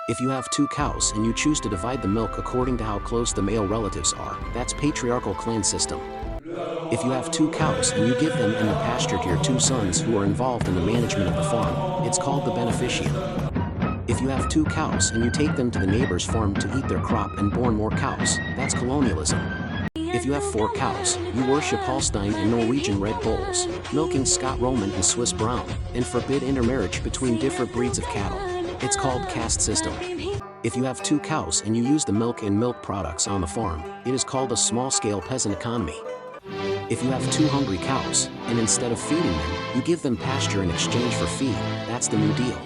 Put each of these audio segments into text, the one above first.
If you have 2 cows and you choose to divide the milk according to how close the male relatives are, that's patriarchal clan system. If you have 2 cows and you give them in the pasture to your 2 sons who are involved in the management of the farm, it's called the beneficium. If you have 2 cows and you take them to the neighbor's farm to eat their crop and born more cows, that's colonialism. If you have 4 cows, you worship Holstein and Norwegian Red Bulls, milking Scott Roman and Swiss Brown, and forbid intermarriage between different breeds of cattle. It's called caste system. If you have 2 cows and you use the milk and milk products on the farm, it is called a small-scale peasant economy. If you have 2 hungry cows, and instead of feeding them, you give them pasture in exchange for feed, that's the New Deal.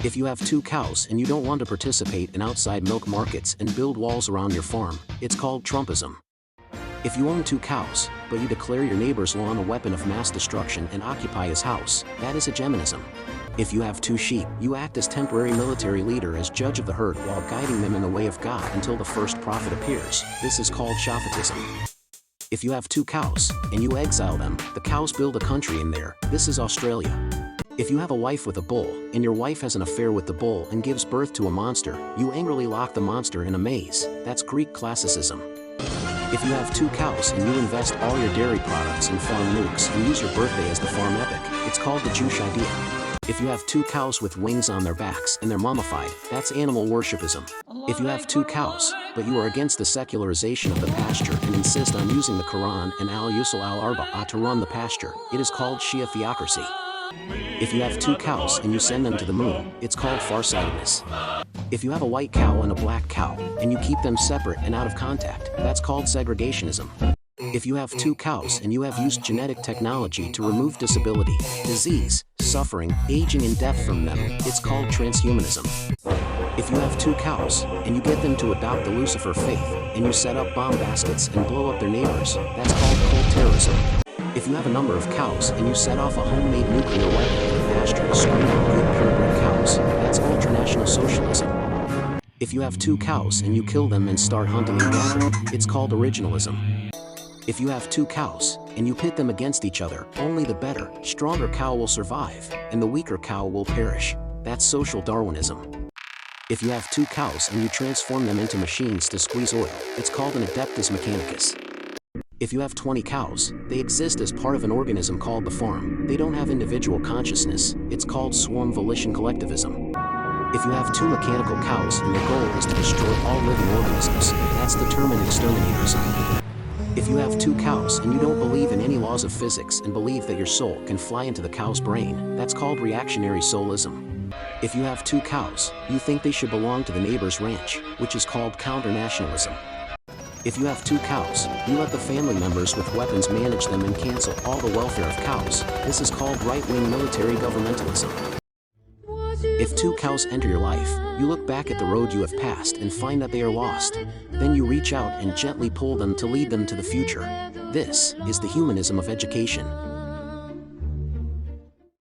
If you have 2 cows and you don't want to participate in outside milk markets and build walls around your farm, it's called Trumpism. If you own 2 cows, but you declare your neighbor's lawn a weapon of mass destruction and occupy his house, that is hegemonism. If you have 2 sheep, you act as temporary military leader as judge of the herd while guiding them in the way of God until the first prophet appears. This is called Shaphatism. If you have 2 cows, and you exile them, the cows build a country in there. This is Australia. If you have a wife with a bull, and your wife has an affair with the bull and gives birth to a monster, you angrily lock the monster in a maze. That's Greek classicism. If you have 2 cows and you invest all your dairy products in farm nukes and use your birthday as the farm epic, it's called the Jewish idea. If you have 2 cows with wings on their backs and they're mummified, that's animal worshipism. If you have 2 cows, but you are against the secularization of the pasture and insist on using the Quran and al-Usul al-Arba'ah to run the pasture, it is called Shia theocracy. If you have 2 cows and you send them to the moon, it's called farsightedness. If you have a white cow and a black cow, and you keep them separate and out of contact, that's called segregationism. If you have 2 cows and you have used genetic technology to remove disability, disease, suffering, aging and death from them, it's called transhumanism. If you have 2 cows, and you get them to adopt the Lucifer faith, and you set up bomb baskets and blow up their neighbors, that's called cult terrorism. If you have a number of cows and you set off a homemade nuclear weapon in the pasture to scream out good purebred cows, that's ultranational socialism. If you have 2 cows and you kill them and start hunting and gathering, it's called originalism. If you have 2 cows, and you pit them against each other, only the better, stronger cow will survive, and the weaker cow will perish. That's social Darwinism. If you have 2 cows and you transform them into machines to squeeze oil, it's called an adeptus mechanicus. If you have 20 cows, they exist as part of an organism called the farm. They don't have individual consciousness, it's called swarm volition collectivism. If you have 2 mechanical cows and your goal is to destroy all living organisms, that's determined exterminatorism. If you have 2 cows and you don't believe in any laws of physics and believe that your soul can fly into the cow's brain, that's called reactionary soulism. If you have 2 cows, you think they should belong to the neighbor's ranch, which is called counter-nationalism. If you have 2 cows, you let the family members with weapons manage them and cancel all the welfare of cows. This is called right-wing military governmentalism. If 2 cows enter your life, you look back at the road you have passed and find that they are lost. Then you reach out and gently pull them to lead them to the future. This is the humanism of education.